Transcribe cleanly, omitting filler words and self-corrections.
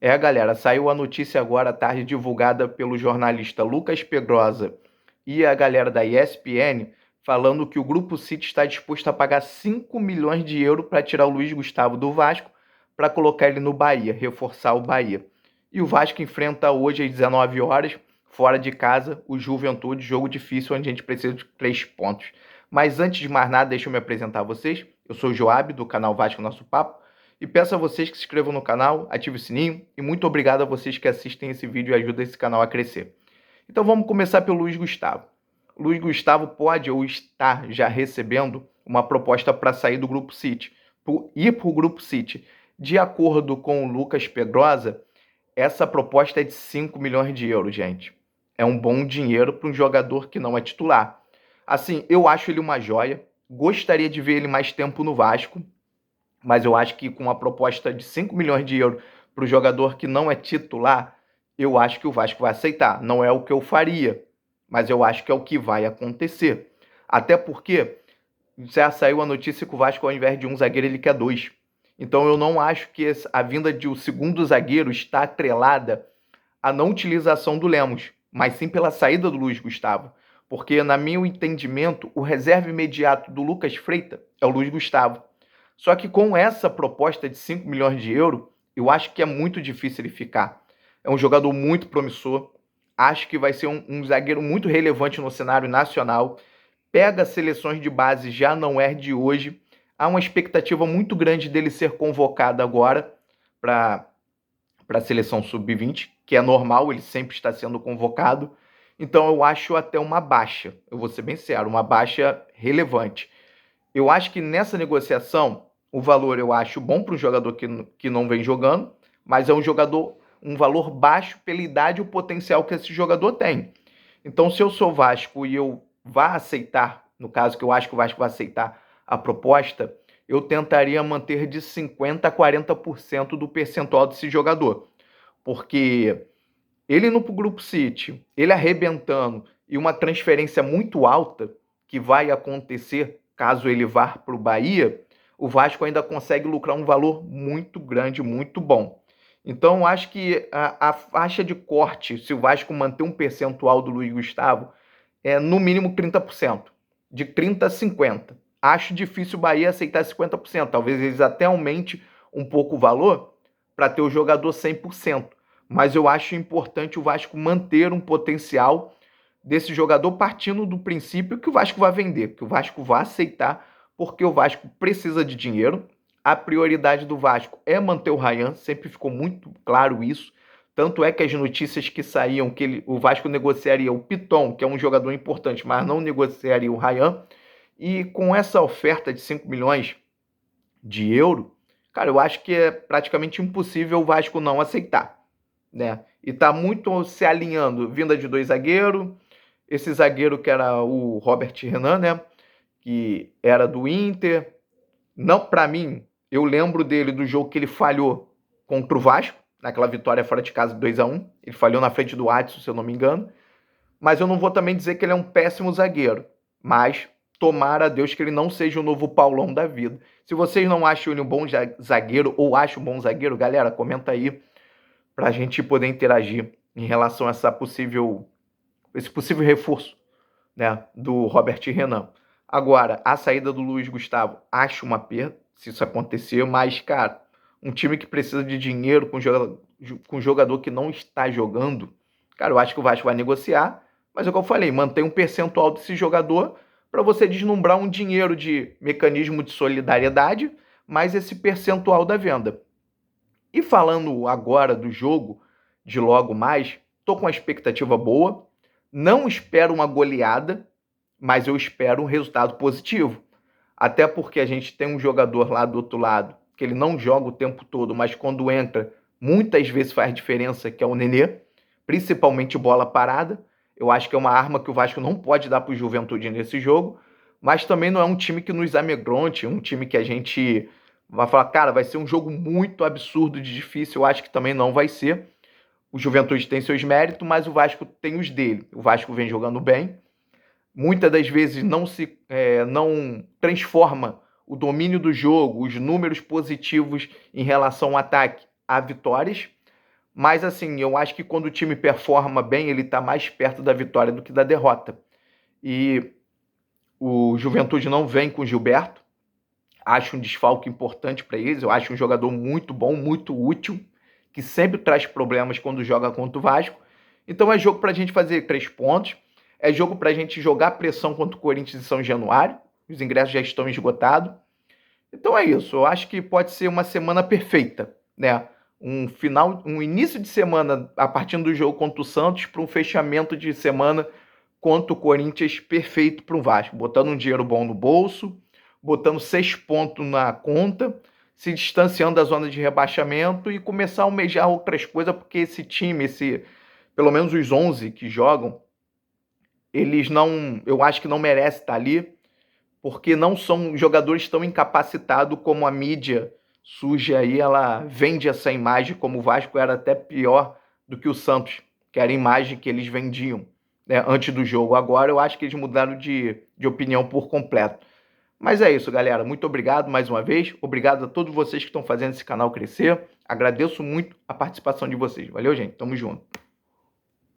Galera, saiu a notícia agora à tarde divulgada pelo jornalista Lucas Pedrosa e a galera da ESPN falando que o Grupo City está disposto a pagar 5 milhões de euros para tirar o Luiz Gustavo do Vasco para colocar ele no Bahia, reforçar o Bahia. E o Vasco enfrenta hoje às 19 horas, fora de casa, o Juventude, jogo difícil onde a gente precisa de 3 pontos. Mas antes de mais nada, deixa eu me apresentar a vocês. Eu sou o Joab, do canal Vasco Nosso Papo. E peço a vocês que se inscrevam no canal, ativem o sininho e muito obrigado a vocês que assistem esse vídeo e ajudam esse canal a crescer. Então vamos começar pelo Luiz Gustavo. O Luiz Gustavo pode ou está já recebendo uma proposta para sair do Grupo City, ir para o Grupo City. De acordo com o Lucas Pedrosa, essa proposta é de 5 milhões de euros, gente. É um bom dinheiro para um jogador que não é titular. Assim, eu acho ele uma joia, gostaria de ver ele mais tempo no Vasco, mas eu acho que com uma proposta de 5 milhões de euros para o jogador que não é titular, eu acho que o Vasco vai aceitar. Não é o que eu faria, mas eu acho que é o que vai acontecer. Até porque já saiu a notícia que o Vasco, ao invés de um zagueiro, ele quer 2. Então eu não acho que a vinda de um segundo zagueiro está atrelada à não utilização do Lemos, mas sim pela saída do Luiz Gustavo. Porque, na meu entendimento, o reserva imediato do Lucas Freitas é o Luiz Gustavo. Só que com essa proposta de 5 milhões de euros, eu acho que é muito difícil ele ficar. É um jogador muito promissor, acho que vai ser um zagueiro muito relevante no cenário nacional, pega seleções de base, já não é de hoje, há uma expectativa muito grande dele ser convocado agora para a seleção sub-20, que é normal, ele sempre está sendo convocado, então eu acho até uma baixa, eu vou ser bem sincero, uma baixa relevante. Eu acho que nessa negociação, o valor eu acho bom para um jogador que não vem jogando, mas é um valor baixo pela idade e o potencial que esse jogador tem. Então, se eu sou Vasco e eu vá aceitar, no caso que eu acho que o Vasco vai aceitar a proposta, eu tentaria manter de 50% a 40% do percentual desse jogador. Porque ele no Grupo City, ele arrebentando e uma transferência muito alta que vai acontecer caso ele vá para o Bahia, o Vasco ainda consegue lucrar um valor muito grande, muito bom. Então, acho que a faixa de corte, se o Vasco manter um percentual do Luiz Gustavo, é no mínimo 30%, de 30% a 50%. Acho difícil o Bahia aceitar 50%, talvez eles até aumente um pouco o valor para ter o jogador 100%. Mas eu acho importante o Vasco manter um potencial desse jogador partindo do princípio que o Vasco vai vender, que o Vasco vai aceitar, porque o Vasco precisa de dinheiro. A prioridade do Vasco é manter o Ryan, sempre ficou muito claro isso. Tanto é que as notícias que saíam que o Vasco negociaria o Piton, que é um jogador importante, mas não negociaria o Ryan. E com essa oferta de 5 milhões de euros, cara, eu acho que é praticamente impossível o Vasco não aceitar, né? E tá muito se alinhando, vinda de 2 zagueiros, esse zagueiro que era o Robert Renan, né? Que era do Inter. Não, para mim, eu lembro dele do jogo que ele falhou contra o Vasco, naquela vitória fora de casa 2-1. Ele falhou na frente do Adson, se eu não me engano. Mas eu não vou também dizer que ele é um péssimo zagueiro. Mas tomara a Deus que ele não seja o novo Paulão da vida. Se vocês não acham ele um bom zagueiro ou acham um bom zagueiro, galera, comenta aí para a gente poder interagir em relação a esse possível reforço, né, do Robert Renan. Agora, a saída do Luiz Gustavo, acho uma perda, se isso acontecer, mas, cara, um time que precisa de dinheiro com jogador que não está jogando, cara, eu acho que o Vasco vai negociar, mas é o que eu falei, mantém um percentual desse jogador para você deslumbrar um dinheiro de mecanismo de solidariedade, mais esse percentual da venda. E falando agora do jogo, de logo mais, tô com uma expectativa boa, não espero uma goleada, mas eu espero um resultado positivo. Até porque a gente tem um jogador lá do outro lado, que ele não joga o tempo todo, mas quando entra, muitas vezes faz diferença, que é o Nenê, principalmente bola parada. Eu acho que é uma arma que o Vasco não pode dar para o Juventude nesse jogo, mas também não é um time que nos amedronte, um time que a gente vai falar, cara, vai ser um jogo muito absurdo de difícil, eu acho que também não vai ser. O Juventude tem seus méritos, mas o Vasco tem os dele. O Vasco vem jogando bem, muitas das vezes não transforma o domínio do jogo, os números positivos em relação ao ataque a vitórias, Mas assim, eu acho que quando o time performa bem, ele está mais perto da vitória do que da derrota. E o Juventude não vem com o Gilberto. Acho um desfalque importante para eles. Eu acho um jogador muito bom, muito útil, que sempre traz problemas quando joga contra o Vasco. Então é jogo para a gente fazer 3 pontos. É jogo para a gente jogar pressão contra o Corinthians em São Januário. Os ingressos já estão esgotados. Então é isso. Eu acho que pode ser uma semana perfeita, né? Um início de semana a partir do jogo contra o Santos para um fechamento de semana contra o Corinthians perfeito para o Vasco, botando um dinheiro bom no bolso, botando 6 pontos na conta, se distanciando da zona de rebaixamento e começar a almejar outras coisas, porque esse time, pelo menos os 11 que jogam, eles não, eu acho que não merecem estar ali, porque não são jogadores tão incapacitados como a mídia suja aí, ela vende essa imagem, como o Vasco era até pior do que o Santos, que era a imagem que eles vendiam, né, antes do jogo. Agora eu acho que eles mudaram de opinião por completo. Mas é isso, galera. Muito obrigado mais uma vez. Obrigado a todos vocês que estão fazendo esse canal crescer. Agradeço muito a participação de vocês. Valeu, gente. Tamo junto.